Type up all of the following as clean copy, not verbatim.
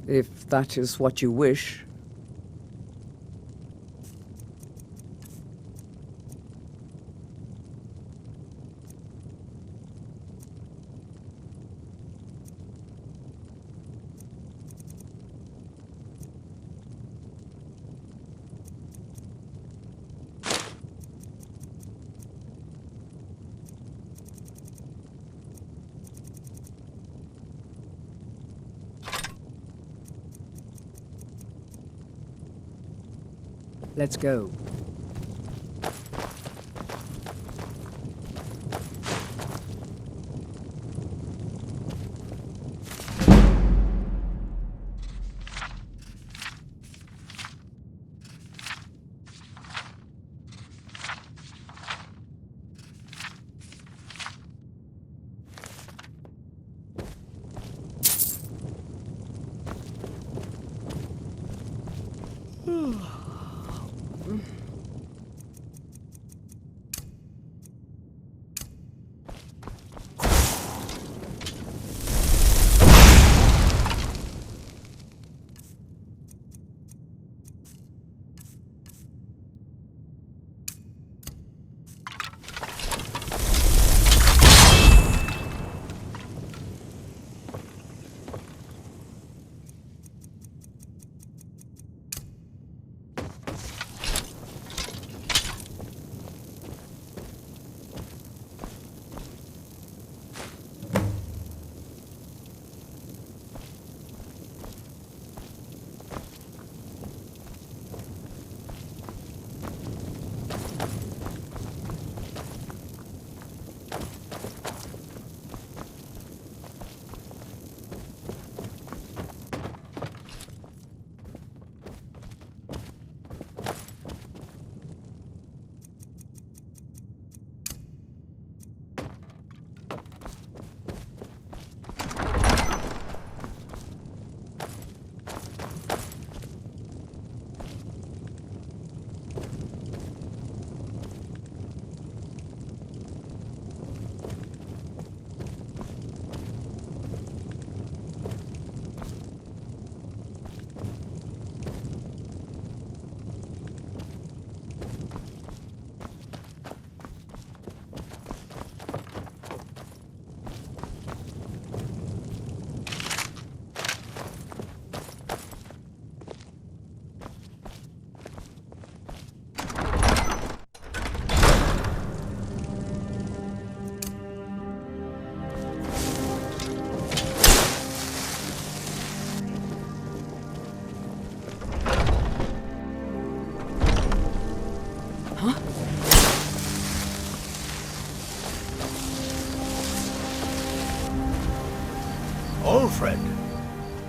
If that is what you wish. Let's go.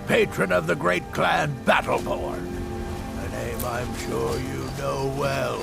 Patron of the great clan Battleborn. A name I'm sure you know well.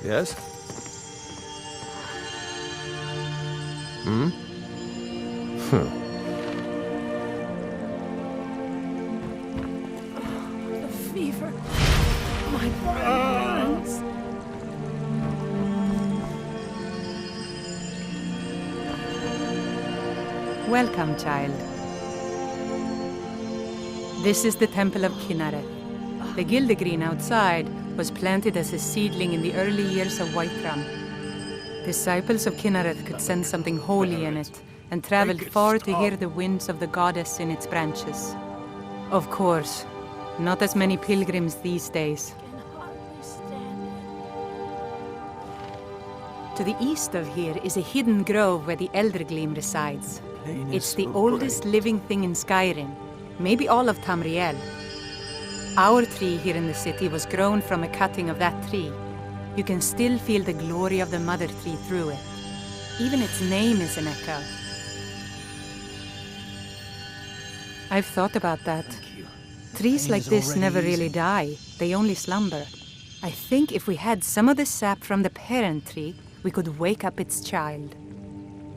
Yes? Hmm? The fever. My burns. Welcome, child. This is the Temple of Kinnareth. The Gildegreen outside was planted as a seedling in the early years of Whiterun. Disciples of Kinnareth could sense something holy in it, and traveled far to hear the winds of the goddess in its branches. Of course, not as many pilgrims these days. To the east of here is a hidden grove where the Eldergleam resides. It's the oldest living thing in Skyrim, maybe all of Tamriel. Our tree here in the city was grown from a cutting of that tree. You can still feel the glory of the mother tree through it. Even its name is an echo. I've thought about that. Trees like this never really die. They only slumber. I think if we had some of the sap from the parent tree, we could wake up its child.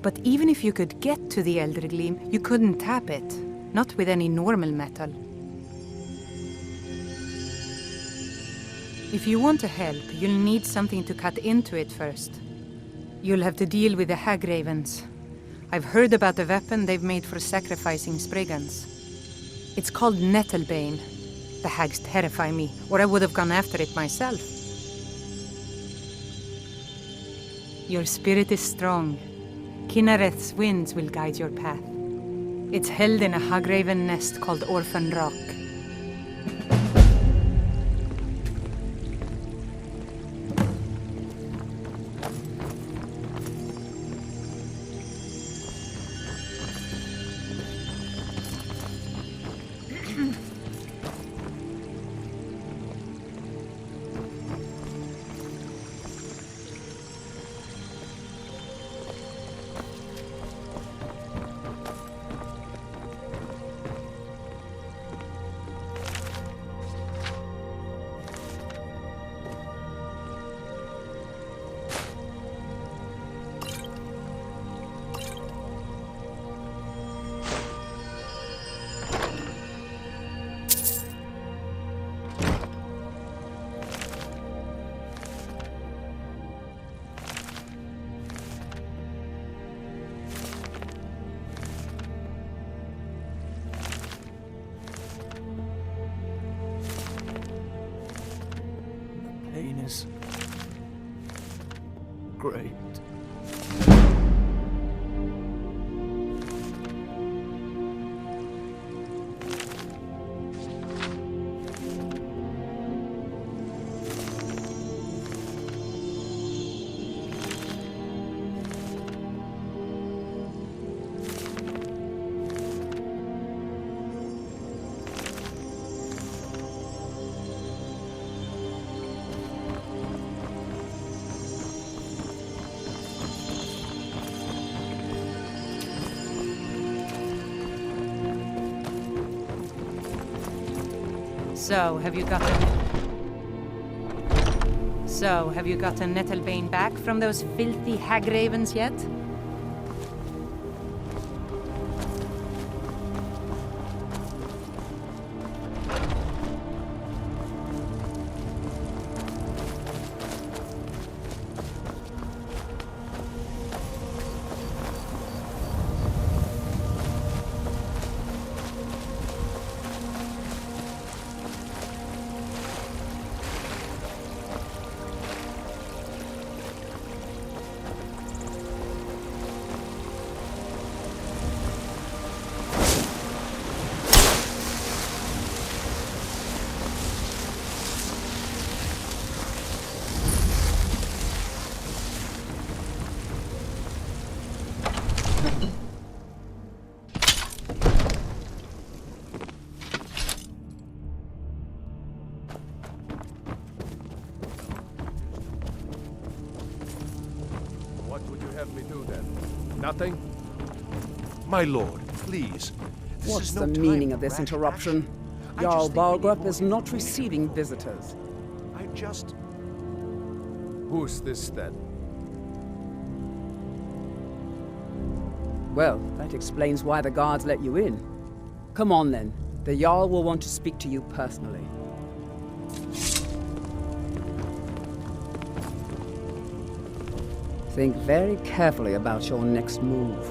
But even if you could get to the Elder Gleam, you couldn't tap it. Not with any normal metal. If you want to help, you'll need something to cut into it first. You'll have to deal with the hag ravens. I've heard about the weapon they've made for sacrificing Spriggans. It's called Nettlebane. The hags terrify me, or I would have gone after it myself. Your spirit is strong. Kinareth's winds will guide your path. It's held in a hagraven nest called Orphan Rock. Pain is great. So, have you gotten Nettlebane back from those filthy hag ravens yet? What would you have me do then? Nothing? My lord, please. This What's is no the time meaning for of this rash interruption? action. I Jarl just think we need Balgrup more is not information. receiving visitors. I just... Who's this then? Well, that explains why the guards let you in. Come on then. The Jarl will want to speak to you personally. Think very carefully about your next move.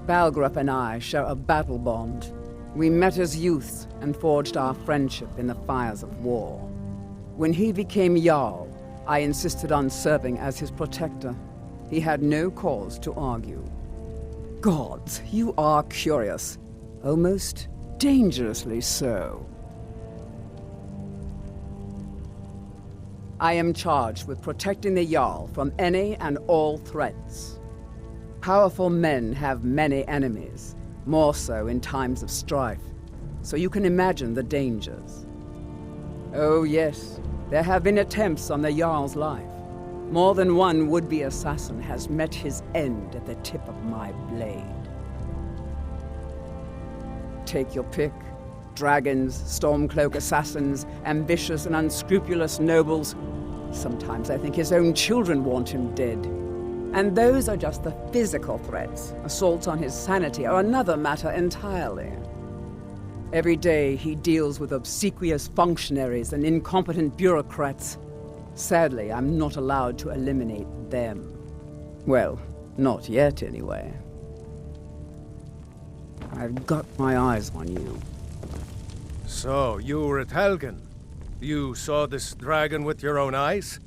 Balgrup and I share a battle bond. We met as youths and forged our friendship in the fires of war. When he became Jarl, I insisted on serving as his protector. He had no cause to argue. Gods, you are curious. Almost dangerously so. I am charged with protecting the Jarl from any and all threats. Powerful men have many enemies, more so in times of strife, so you can imagine the dangers. Oh yes, there have been attempts on the Jarl's life. More than one would-be assassin has met his end at the tip of my blade. Take your pick. Dragons, Stormcloak assassins, ambitious and unscrupulous nobles. Sometimes I think his own children want him dead. And those are just the physical threats. Assaults on his sanity are another matter entirely. Every day he deals with obsequious functionaries and incompetent bureaucrats. Sadly, I'm not allowed to eliminate them. Well, not yet anyway. I've got my eyes on you. So, you were at Helgen. You saw this dragon with your own eyes?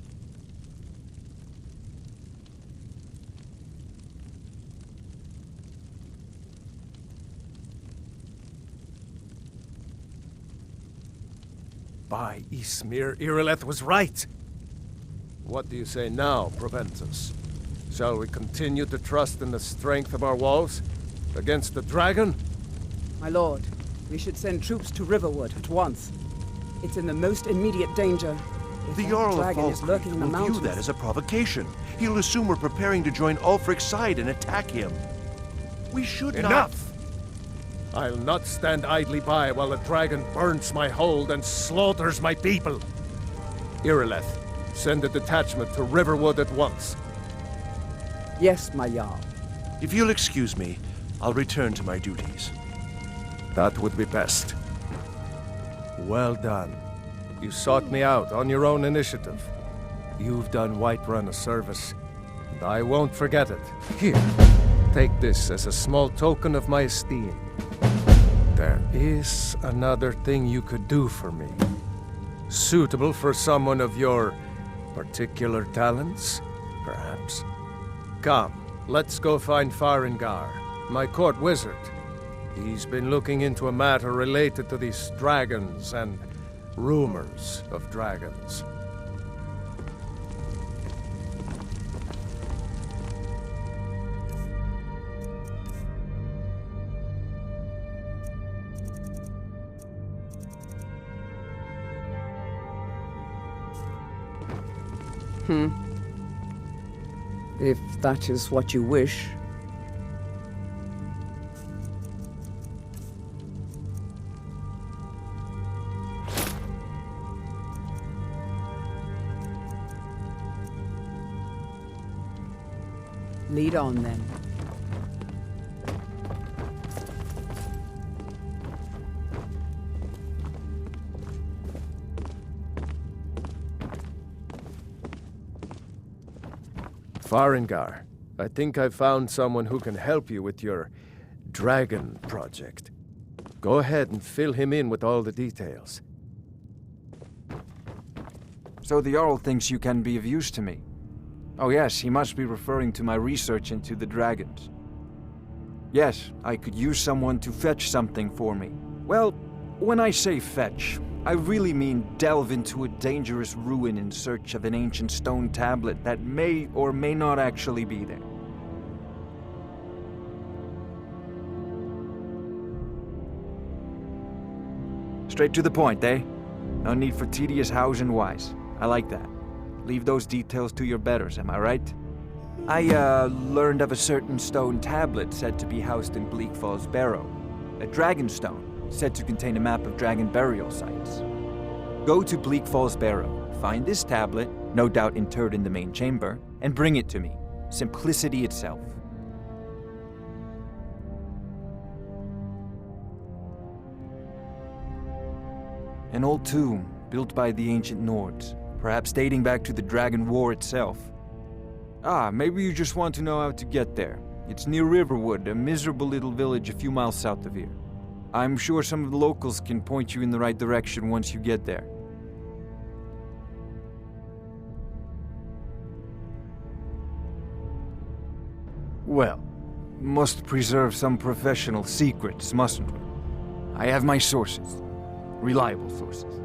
By Ysmir, Irileth was right! What do you say now, Proventus? Shall we continue to trust in the strength of our walls? Against the dragon? My lord, we should send troops to Riverwood at once. It's in the most immediate danger. If The that Jarl of dragon is lurking in the Falkreath will mountains. view that as a provocation. He'll assume we're preparing to join Ulfric's side and attack him. We should not... Enough! I'll not stand idly by while the dragon burns my hold and slaughters my people. Irileth, send a detachment to Riverwood at once. Yes, my Jarl. If you'll excuse me, I'll return to my duties. That would be best. Well done. You sought me out on your own initiative. You've done Whiterun a service, and I won't forget it. Here, take this as a small token of my esteem. There is another thing you could do for me. Suitable for someone of your particular talents, perhaps. Come, let's go find Farengar, my court wizard. He's been looking into a matter related to these dragons and rumors of dragons. If that is what you wish. Lead on, then. Farengar, I think I've found someone who can help you with your dragon project. Go ahead and fill him in with all the details. So the Jarl thinks you can be of use to me. Oh yes, he must be referring to my research into the dragons. Yes, I could use someone to fetch something for me. Well, when I say fetch, I really mean delve into a dangerous ruin in search of an ancient stone tablet that may or may not actually be there. Straight to the point, eh? No need for tedious hows and whys. I like that. Leave those details to your betters, am I right? I, learned of a certain stone tablet said to be housed in Bleak Falls Barrow. A dragon stone, said to contain a map of dragon burial sites. Go to Bleak Falls Barrow, find this tablet, no doubt interred in the main chamber, and bring it to me. Simplicity itself. An old tomb, built by the ancient Nords, perhaps dating back to the Dragon War itself. Ah, maybe you just want to know how to get there. It's near Riverwood, a miserable little village a few miles south of here. I'm sure some of the locals can point you in the right direction once you get there. Well, must preserve some professional secrets, mustn't we? I have my sources. Reliable sources.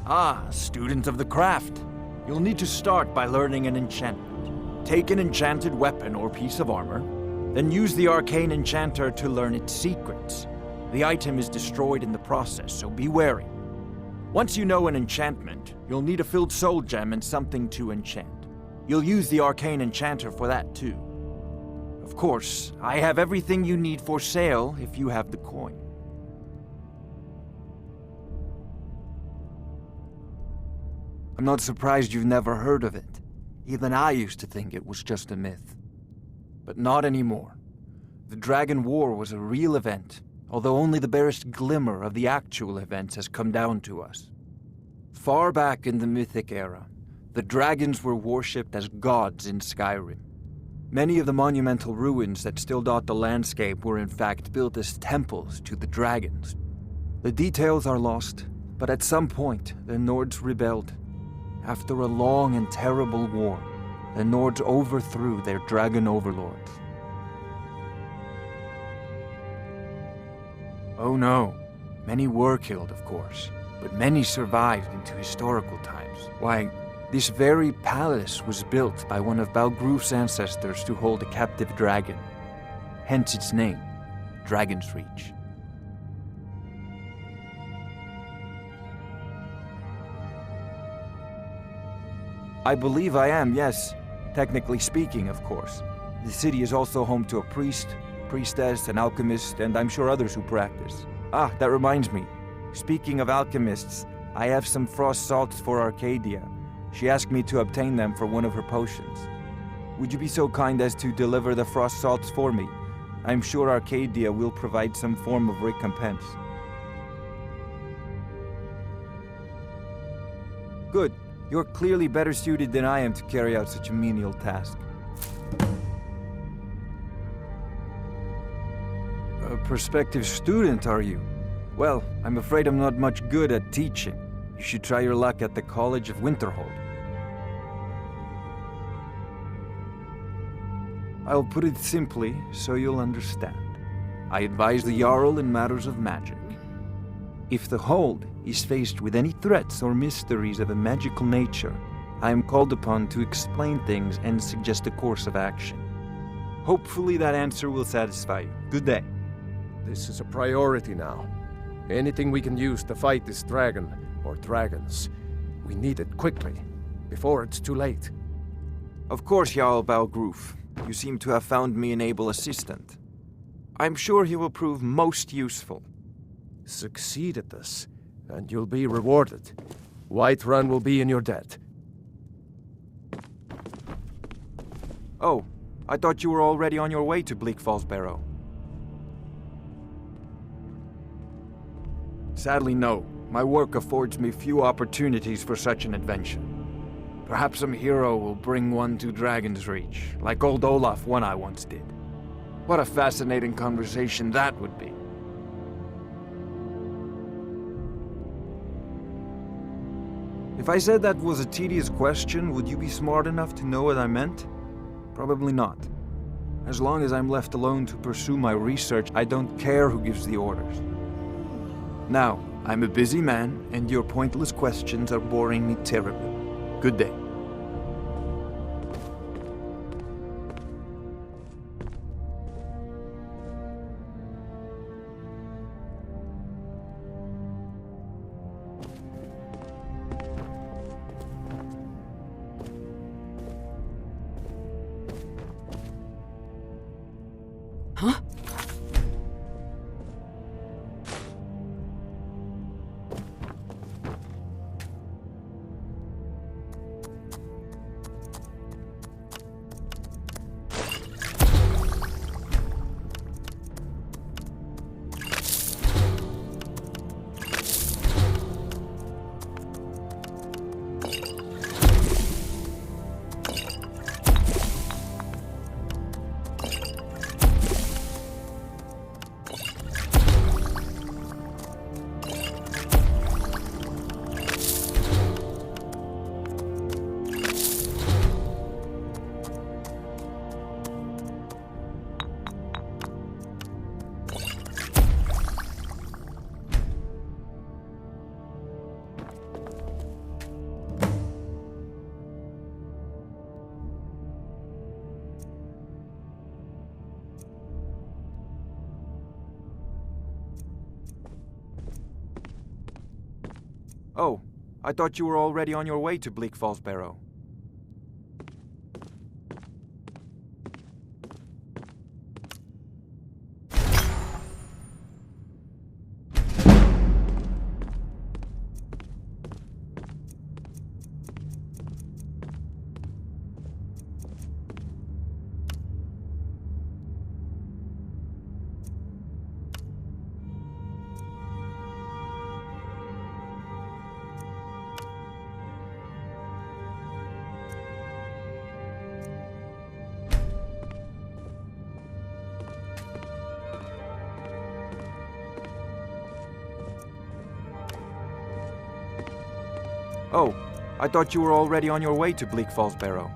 Ah, student of the craft. You'll need to start by learning an enchantment. Take an enchanted weapon or piece of armor, then use the arcane enchanter to learn its secrets. The item is destroyed in the process, so be wary. Once you know an enchantment, you'll need a filled soul gem and something to enchant. You'll use the arcane enchanter for that too. Of course, I have everything you need for sale if you have the coin. I'm not surprised you've never heard of it. Even I used to think it was just a myth. But not anymore. The Dragon War was a real event, although only the barest glimmer of the actual events has come down to us. Far back in the Mythic era, the dragons were worshipped as gods in Skyrim. Many of the monumental ruins that still dot the landscape were in fact built as temples to the dragons. The details are lost, but at some point, the Nords rebelled. After a long and terrible war, the Nords overthrew their dragon overlords. Oh no, many were killed, of course, but many survived into historical times. Why, this very palace was built by one of Balgruf's ancestors to hold a captive dragon. Hence its name, Dragon's Reach. I believe I am, yes. Technically speaking, of course. The city is also home to a priest, priestess, an alchemist, and I'm sure others who practice. Ah, that reminds me. Speaking of alchemists, I have some frost salts for Arcadia. She asked me to obtain them for one of her potions. Would you be so kind as to deliver the frost salts for me? I'm sure Arcadia will provide some form of recompense. Good. You're clearly better suited than I am to carry out such a menial task. A prospective student, are you? Well, I'm afraid I'm not much good at teaching. You should try your luck at the College of Winterhold. I'll put it simply so you'll understand. I advise the Jarl in matters of magic. If the Hold is faced with any threats or mysteries of a magical nature, I am called upon to explain things and suggest a course of action. Hopefully that answer will satisfy you. Good day. This is a priority now. Anything we can use to fight this dragon, or dragons, we need it quickly, before it's too late. Of course, Jarl Balgruf. You seem to have found me an able assistant. I'm sure he will prove most useful. Succeed at this, and you'll be rewarded. Whiterun will be in your debt. Oh, I thought you were already on your way to Bleak Falls Barrow. Sadly, no. My work affords me few opportunities for such an adventure. Perhaps some hero will bring one to Dragon's Reach, like old Olaf one I once did. What a fascinating conversation that would be. If I said that was a tedious question, would you be smart enough to know what I meant? Probably not. As long as I'm left alone to pursue my research, I don't care who gives the orders. Now, I'm a busy man, and your pointless questions are boring me terribly. Good day. Huh? Oh, I thought you were already on your way to Bleak Falls Barrow. Oh, I thought you were already on your way to Bleak Falls Barrow.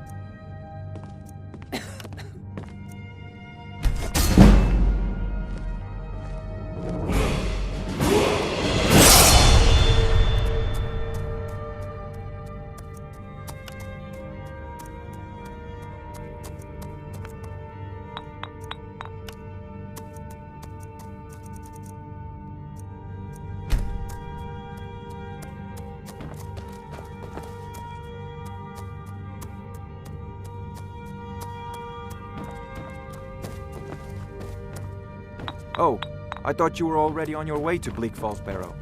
Oh, I thought you were already on your way to Bleak Falls Barrow.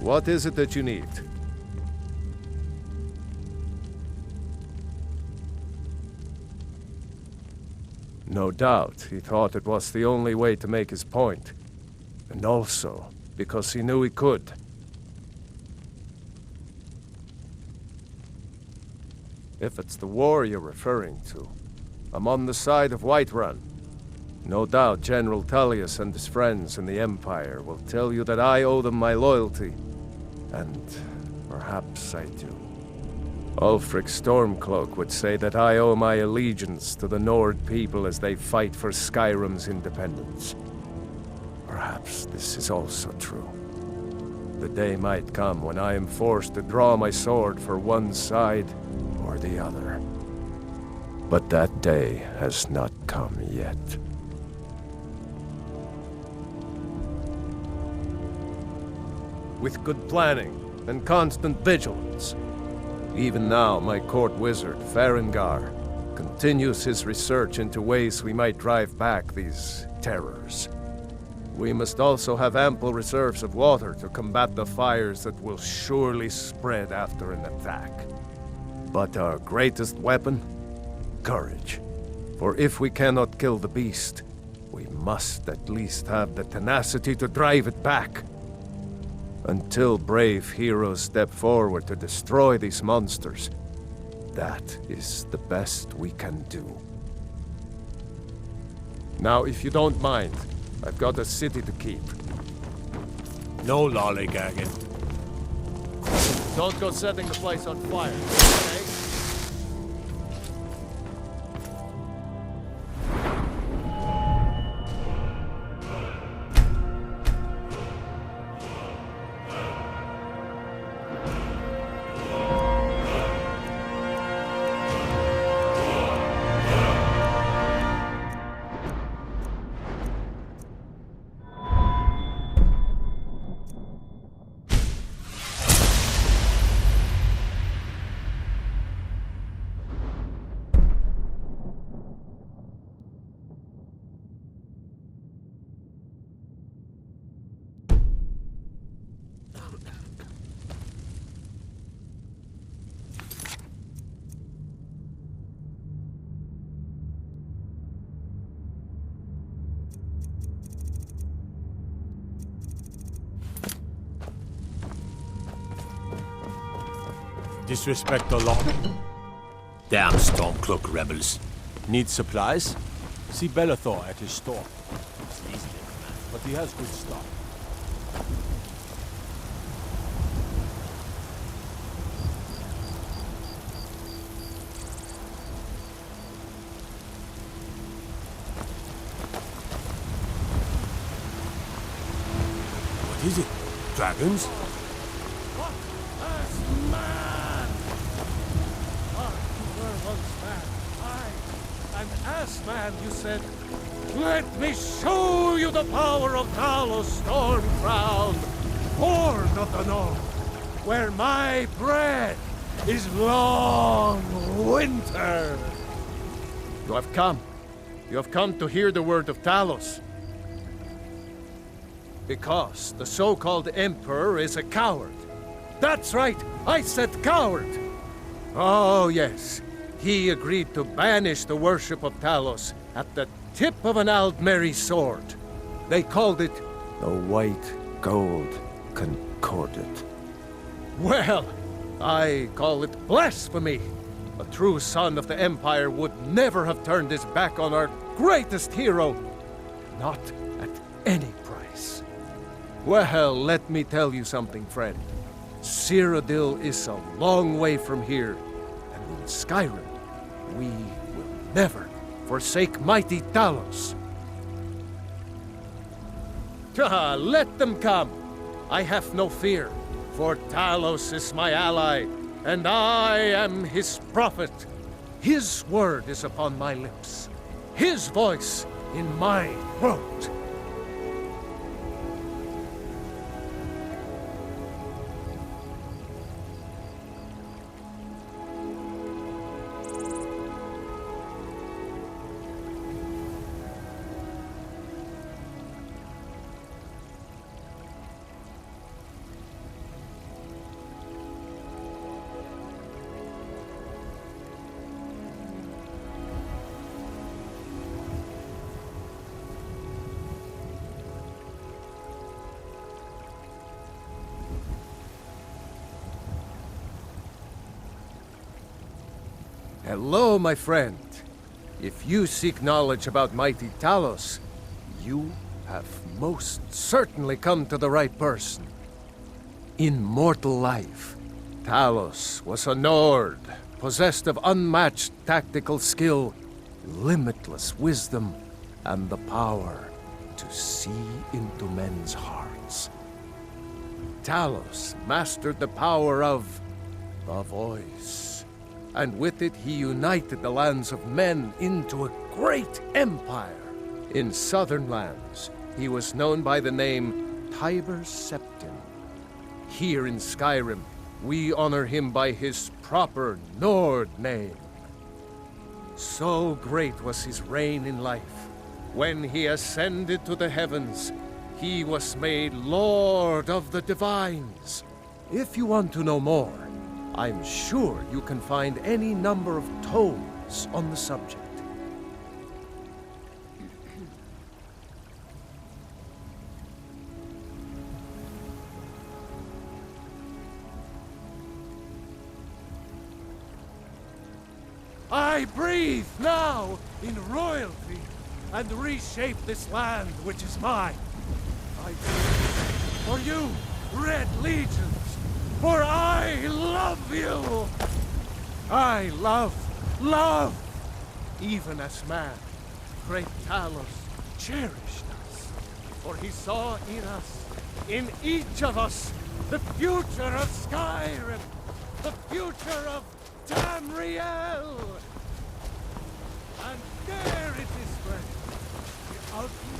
What is it that you need? No doubt, he thought it was the only way to make his point. And also, because he knew he could. If it's the war you're referring to, I'm on the side of Whiterun. No doubt General Tullius and his friends in the Empire will tell you that I owe them my loyalty. And perhaps I do. Ulfric Stormcloak would say that I owe my allegiance to the Nord people as they fight for Skyrim's independence. Perhaps this is also true. The day might come when I am forced to draw my sword for one side or the other. But that day has not come yet. With good planning and constant vigilance. Even now, my court wizard, Farengar, continues his research into ways we might drive back these terrors. We must also have ample reserves of water to combat the fires that will surely spread after an attack. But our greatest weapon? Courage. For if we cannot kill the beast, we must at least have the tenacity to drive it back. Until brave heroes step forward to destroy these monsters, that is the best we can do. Now, if you don't mind, I've got a city to keep. No lollygagging. Don't go setting the place on fire, okay? Disrespect the law. Damn Stormcloak rebels. Need supplies? See Bellathor at his store. Sleazy little man, but he has good stuff. What is it? Dragons? Man, you said, "Let me show you the power of Talos Stormcrown, born of the North, where my bread is long winter." You have come. You have come to hear the word of Talos. Because the so-called Emperor is a coward. That's right, I said coward! Oh yes, he agreed to banish the worship of Talos at the tip of an Aldmeri sword. They called it the White Gold Concordat. Well, I call it blasphemy. A true son of the Empire would never have turned his back on our greatest hero. Not at any price. Well, let me tell you something, friend. Cyrodiil is a long way from here, and in Skyrim, we will never forsake mighty Talos. Let them come. I have no fear, for Talos is my ally, and I am his prophet. His word is upon my lips, his voice in my throat. Hello, my friend. If you seek knowledge about mighty Talos, you have most certainly come to the right person. In mortal life, Talos was a Nord, possessed of unmatched tactical skill, limitless wisdom, and the power to see into men's hearts. Talos mastered the power of the voice. And with it he united the lands of men into a great empire. In southern lands, he was known by the name Tiber Septim. Here in Skyrim, we honor him by his proper Nord name. So great was his reign in life. When he ascended to the heavens, he was made Lord of the Divines. If you want to know more, I'm sure you can find any number of tomes on the subject. I breathe now in royalty and reshape this land which is mine. I breathe for you, Red Legions. For I love you! I love, even as man, great Talos cherished us. For he saw in us, in each of us, the future of Skyrim, the future of Tamriel. And there it is, friend, the ultimate.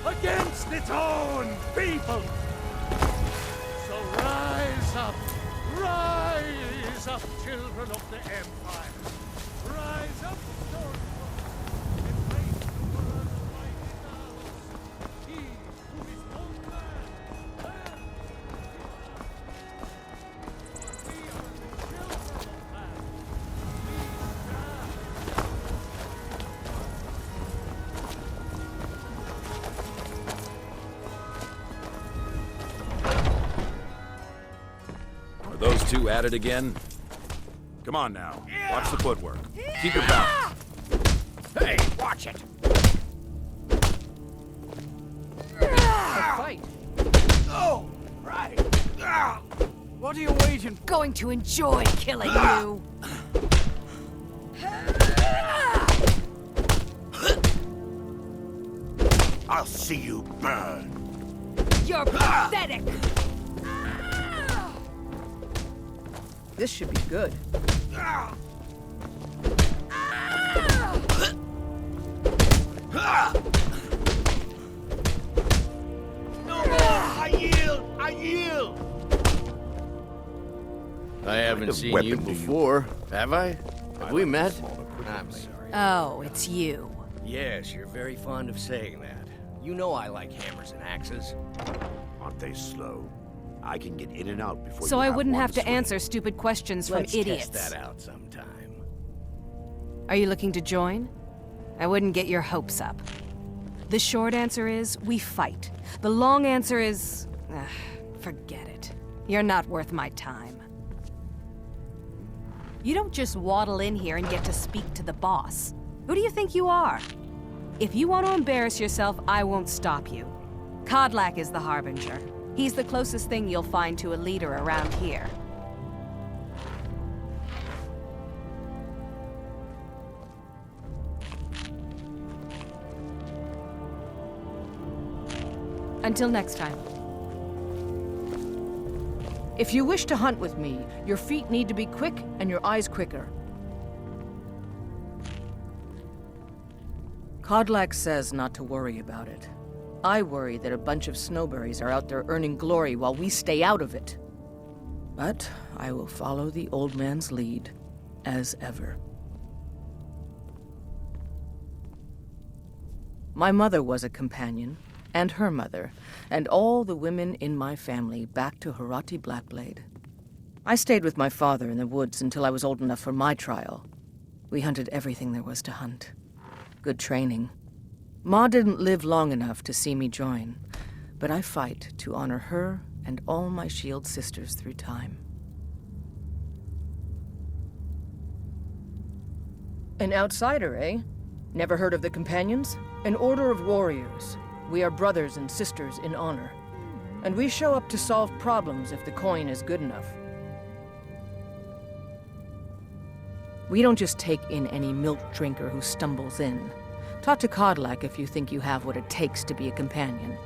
Against its own people! So rise up, children of the Empire! Rise up, Stormcloak! Embrace the word of mighty Talos! He who is both man and for we are the children of man! We stand! those two at it again? Come on now. Watch the footwork. Keep your balance. Hey, watch it! Fight. Oh, right. What are you waiting for? Going to enjoy killing you. I'll see you burn. You're pathetic. This should be good. I yield! I yield! I haven't seen you before, have I? Have we met? I'm sorry. Oh, it's you. Yes, you're very fond of saying that. You know I like hammers and axes. Aren't they slow? I can get in and out before So you I wouldn't one have to swing. answer stupid questions from Let's idiots. test that out sometime. Are you looking to join? I wouldn't get your hopes up. The short answer is, we fight. The long answer is, forget it. You're not worth my time. You don't just waddle in here and get to speak to the boss. Who do you think you are? If you want to embarrass yourself, I won't stop you. Kodlak is the Harbinger. He's the closest thing you'll find to a leader around here. Until next time. If you wish to hunt with me, your feet need to be quick and your eyes quicker. Kodlak says not to worry about it. I worry that a bunch of snowberries are out there earning glory while we stay out of it. But I will follow the old man's lead, as ever. My mother was a companion, and her mother, and all the women in my family back to Harati Blackblade. I stayed with my father in the woods until I was old enough for my trial. We hunted everything there was to hunt. Good training. Ma didn't live long enough to see me join, but I fight to honor her and all my shield sisters through time. An outsider, eh? Never heard of the Companions? An order of warriors. We are brothers and sisters in honor. And we show up to solve problems if the coin is good enough. We don't just take in any milk drinker who stumbles in. Talk to Kodlak if you think you have what it takes to be a companion.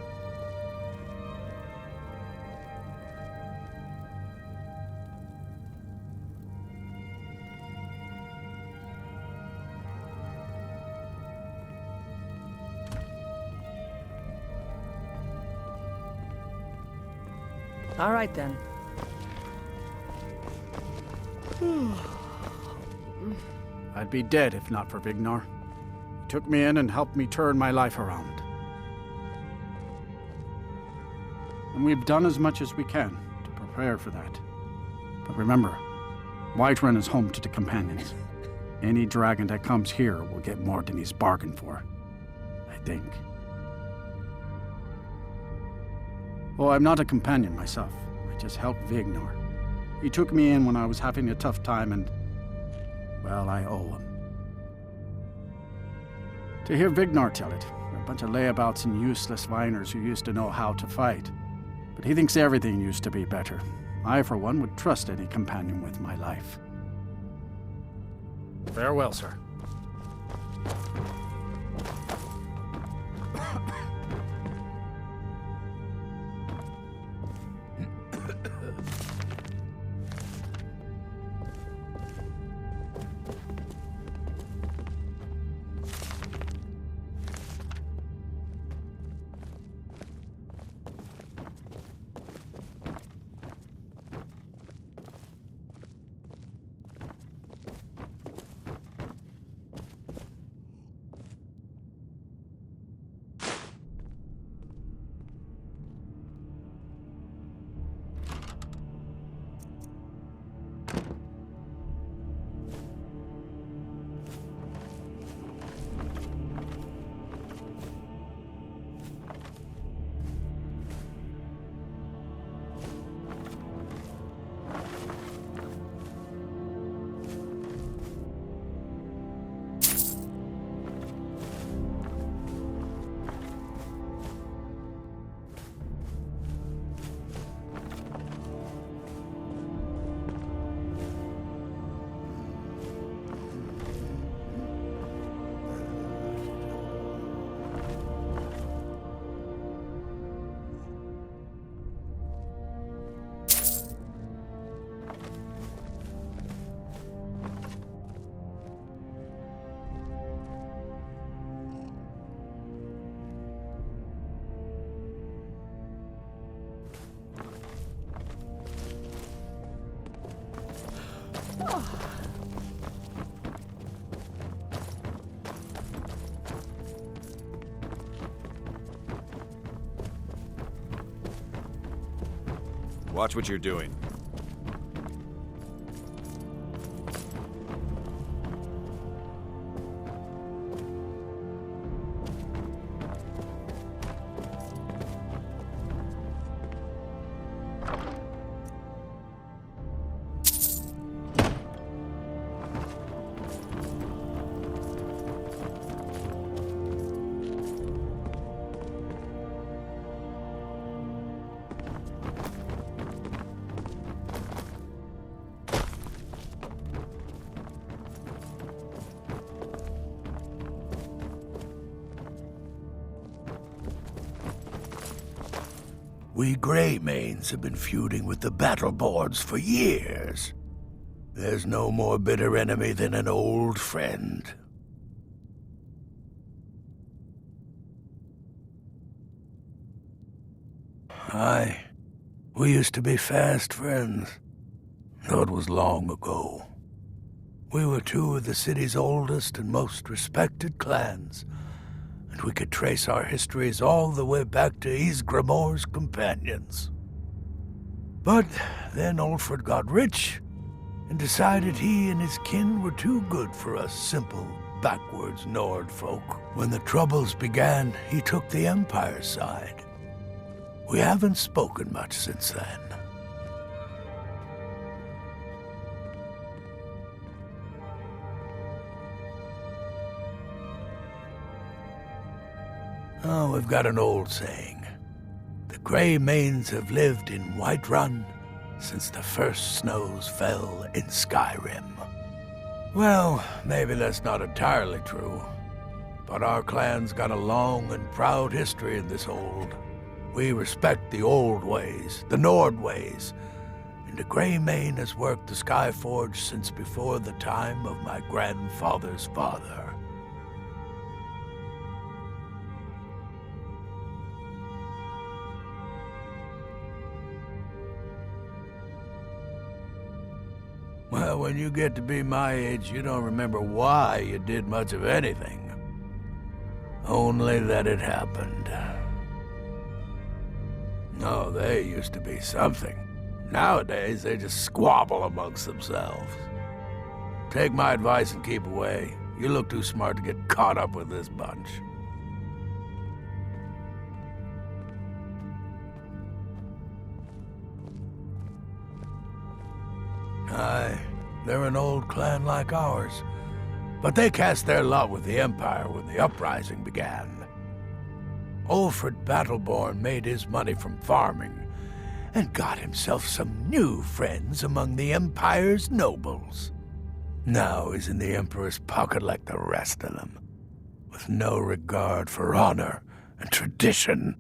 All right, then. I'd be dead if not for Vignar. He took me in and helped me turn my life around. And we've done as much as we can to prepare for that. But remember, Whiterun is home to the Companions. Any dragon that comes here will get more than he's bargained for, I think. Oh, I'm not a companion myself. I just helped Vignar. He took me in when I was having a tough time and, well, I owe him. To hear Vignar tell it, we're a bunch of layabouts and useless viners who used to know how to fight. But he thinks everything used to be better. I, for one, would trust any companion with my life. Farewell, sir. Watch what you're doing. We Greymanes have been feuding with the Battleborns for years. There's no more bitter enemy than an old friend. Aye, we used to be fast friends, though it was long ago. We were two of the city's oldest and most respected clans, and we could trace our histories all the way back to Ysgramor's companions. But then Ulfred got rich and decided he and his kin were too good for us simple, backwards Nord folk. When the Troubles began, he took the Empire's side. We haven't spoken much since then. Oh, we've got an old saying. The Greymanes have lived in Whiterun since the first snows fell in Skyrim. Well, maybe that's not entirely true, but our clan's got a long and proud history in this hold. We respect the old ways, the Nord ways, and the Greymane has worked the Skyforge since before the time of my grandfather's father. Well, when you get to be my age, you don't remember why you did much of anything. Only that it happened. No, they used to be something. Nowadays, they just squabble amongst themselves. Take my advice and keep away. You look too smart to get caught up with this bunch. Aye, they're an old clan like ours, but they cast their lot with the Empire when the uprising began. Ulfred Battleborn made his money from farming, and got himself some new friends among the Empire's nobles. Now he's in the Emperor's pocket like the rest of them, with no regard for honor and tradition.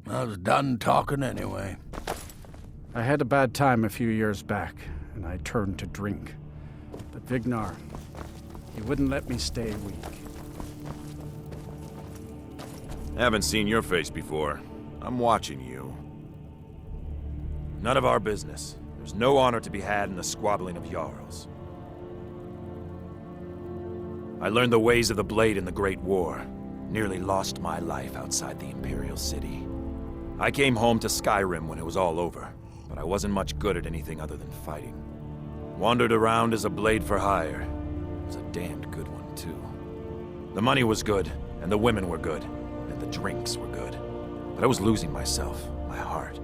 I was done talking anyway. I had a bad time a few years back, and I turned to drink. But Vignar, he wouldn't let me stay weak. Haven't seen your face before. I'm watching you. None of our business. There's no honor to be had in the squabbling of Jarls. I learned the ways of the blade in the Great War. Nearly lost my life outside the Imperial City. I came home to Skyrim when it was all over, but I wasn't much good at anything other than fighting. Wandered around as a blade for hire. It was a damned good one, too. The money was good, and the women were good, and the drinks were good. But I was losing myself, my heart.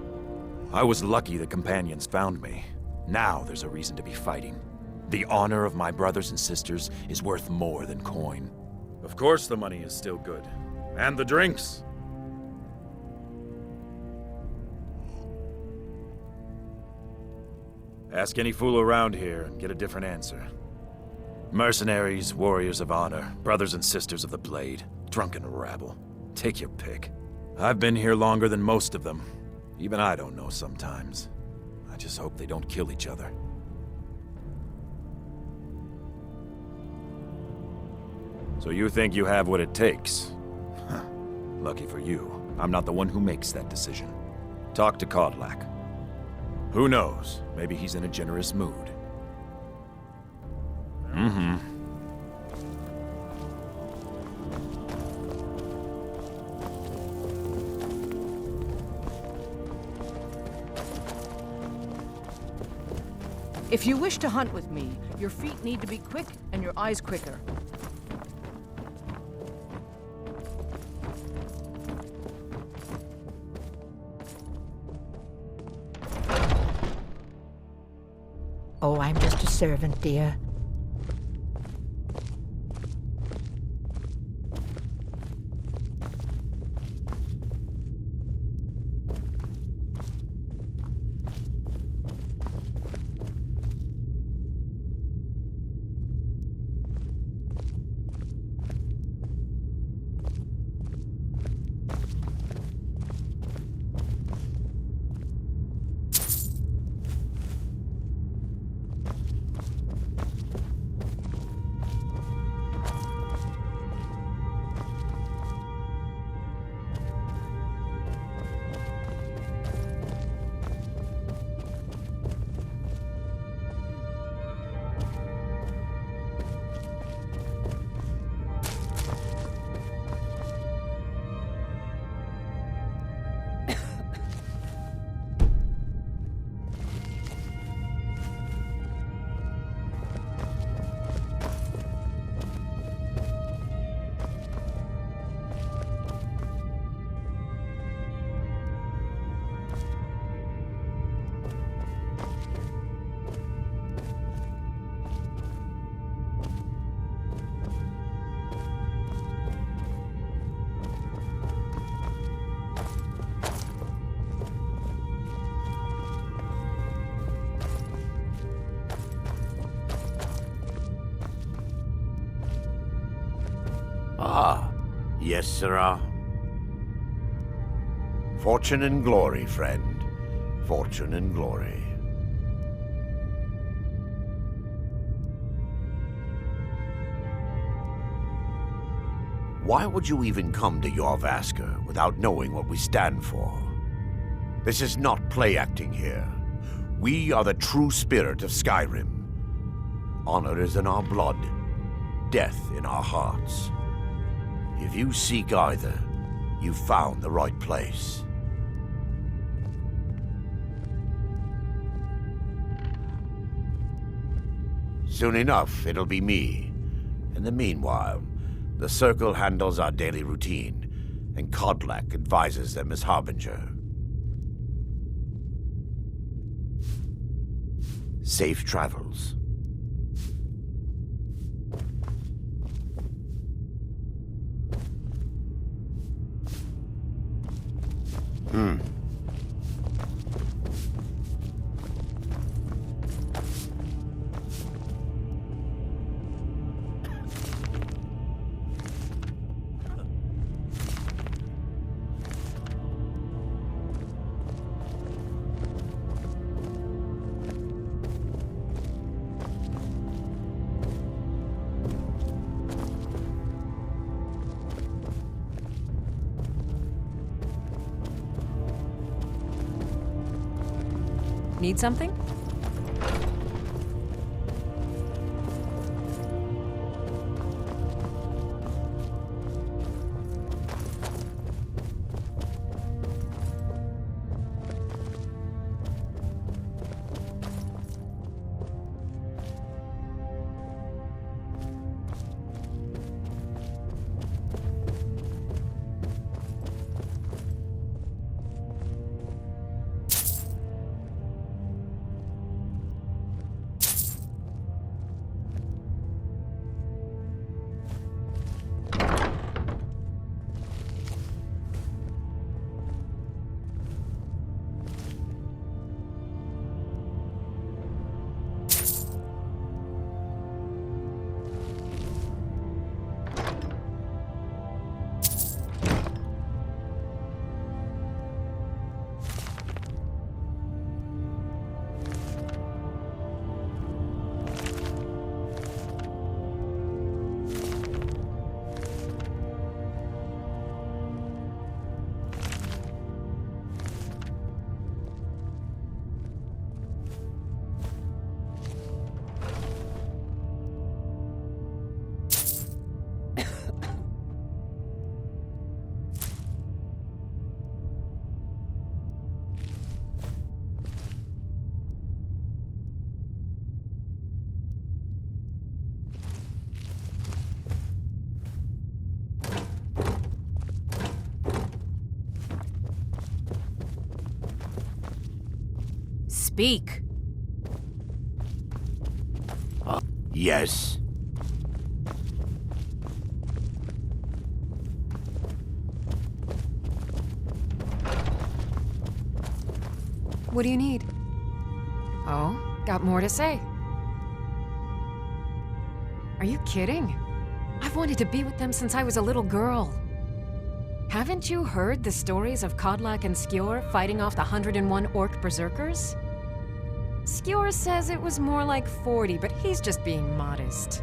I was lucky the companions found me. Now there's a reason to be fighting. The honor of my brothers and sisters is worth more than coin. Of course the money is still good. And the drinks! Ask any fool around here and get a different answer. Mercenaries, warriors of honor, brothers and sisters of the blade, drunken rabble. Take your pick. I've been here longer than most of them. Even I don't know sometimes. I just hope they don't kill each other. So you think you have what it takes? Huh. Lucky for you, I'm not the one who makes that decision. Talk to Kodlak. Who knows? Maybe he's in a generous mood. If you wish to hunt with me, your feet need to be quick and your eyes quicker. Oh, I'm just a servant, dear. Ah, yes, sirrah. Fortune and glory, friend. Fortune and glory. Why would you even come to Jorvaskr without knowing what we stand for? This is not play acting here. We are the true spirit of Skyrim. Honor is in our blood, death in our hearts. If you seek either, you've found the right place. Soon enough, it'll be me. In the meanwhile, the Circle handles our daily routine, and Kodlak advises them as Harbinger. Safe travels. Need something? Speak! Yes. What do you need? Oh, got more to say. Are you kidding? I've wanted to be with them since I was a little girl. Haven't you heard the stories of Kodlak and Skjor fighting off the 101 orc berserkers? Skjor says it was more like 40, but he's just being modest.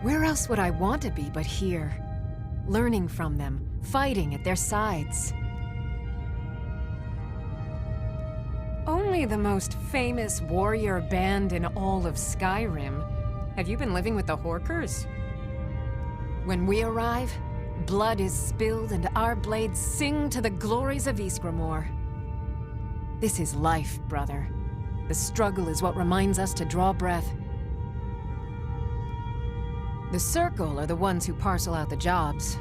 Where else would I want to be but here? Learning from them, fighting at their sides. Only the most famous warrior band in all of Skyrim. Have you been living with the Horkers? When we arrive, blood is spilled and our blades sing to the glories of Ysgramor. This is life, brother. The struggle is what reminds us to draw breath. The Circle are the ones who parcel out the jobs.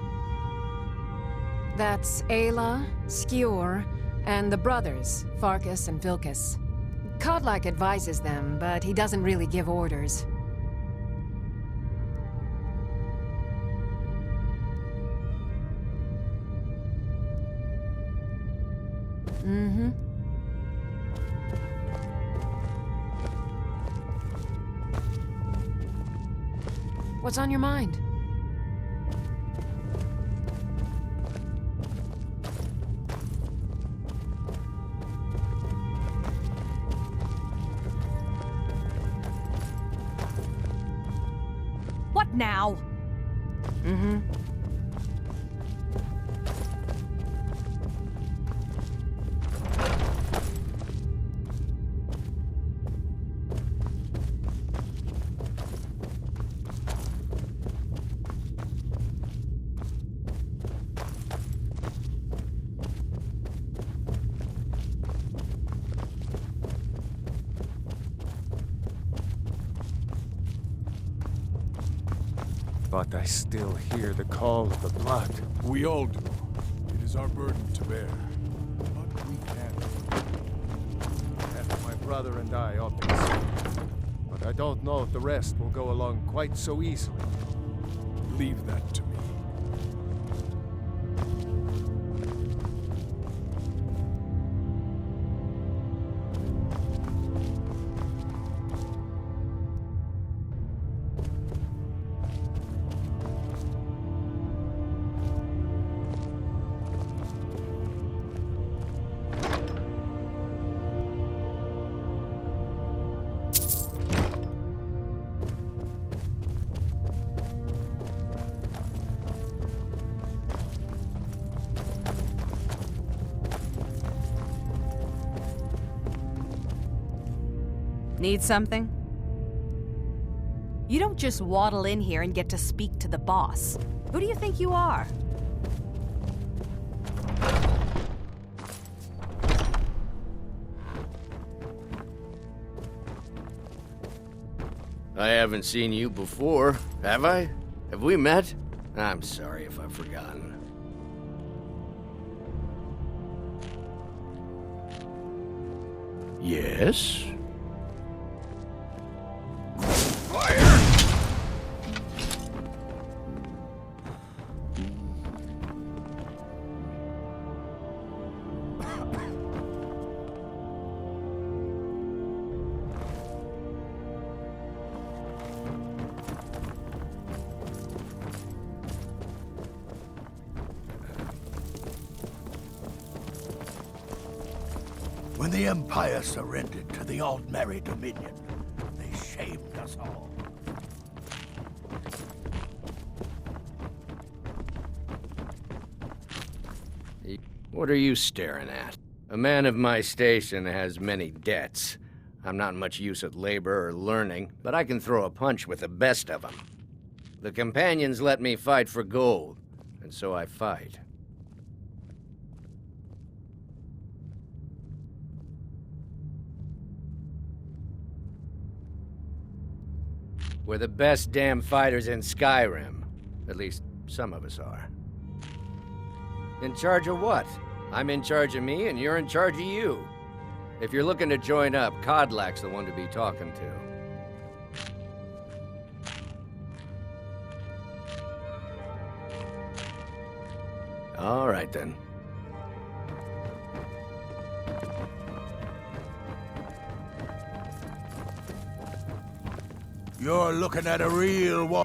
That's Ayla, Skjor, and the brothers, Farkas and Vilkas. Kodlak advises them, but he doesn't really give orders. Mm-hmm. What's on your mind? What now? Mm-hmm. But I still hear the call of the blood. We all do. It is our burden to bear. But we can't. And my brother and I ought to see. But I don't know if the rest will go along quite so easily. Leave that to me. Need something? You don't just waddle in here and get to speak to the boss. Who do you think you are? I haven't seen you before, have I? Have we met? I'm sorry if I've forgotten. Yes? When the Empire surrendered to the Altmerry Dominion, they shamed us all. What are you staring at? A man of my station has many debts. I'm not much use at labor or learning, but I can throw a punch with the best of them. The companions let me fight for gold, and so I fight. We're the best damn fighters in Skyrim. At least, some of us are. In charge of what? I'm in charge of me, and you're in charge of you. If you're looking to join up, Codlak's the one to be talking to. All right, then. You're looking at a real war.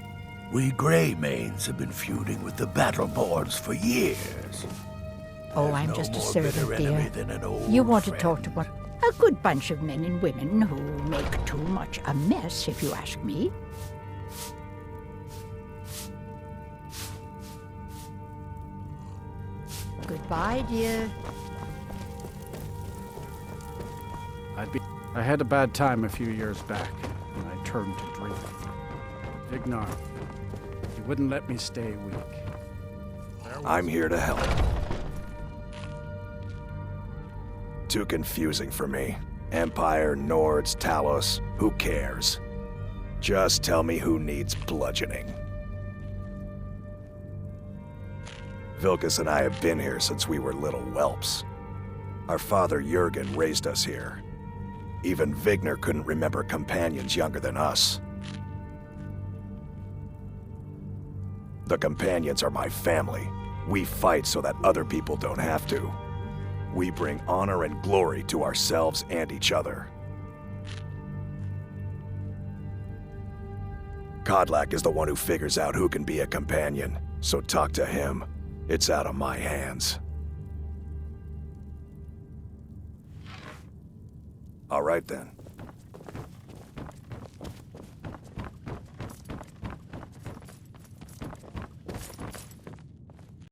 We Greymanes have been feuding with the Battleborns for years. Oh, I'm no just a more servant, bitter enemy dear. than an old You want to friend. talk to one? A good bunch of men and women who make too much a mess, if you ask me. Goodbye, dear. I had a bad time a few years back, and I turned to drinking. Vignar, he wouldn't let me stay weak. I'm here to help. Too confusing for me. Empire, Nords, Talos, who cares? Just tell me who needs bludgeoning. Vilkas and I have been here since we were little whelps. Our father Jurgen raised us here. Even Vignar couldn't remember companions younger than us. The companions are my family. We fight so that other people don't have to. We bring honor and glory to ourselves and each other. Codlak is the one who figures out who can be a companion, so talk to him. It's out of my hands. All right then.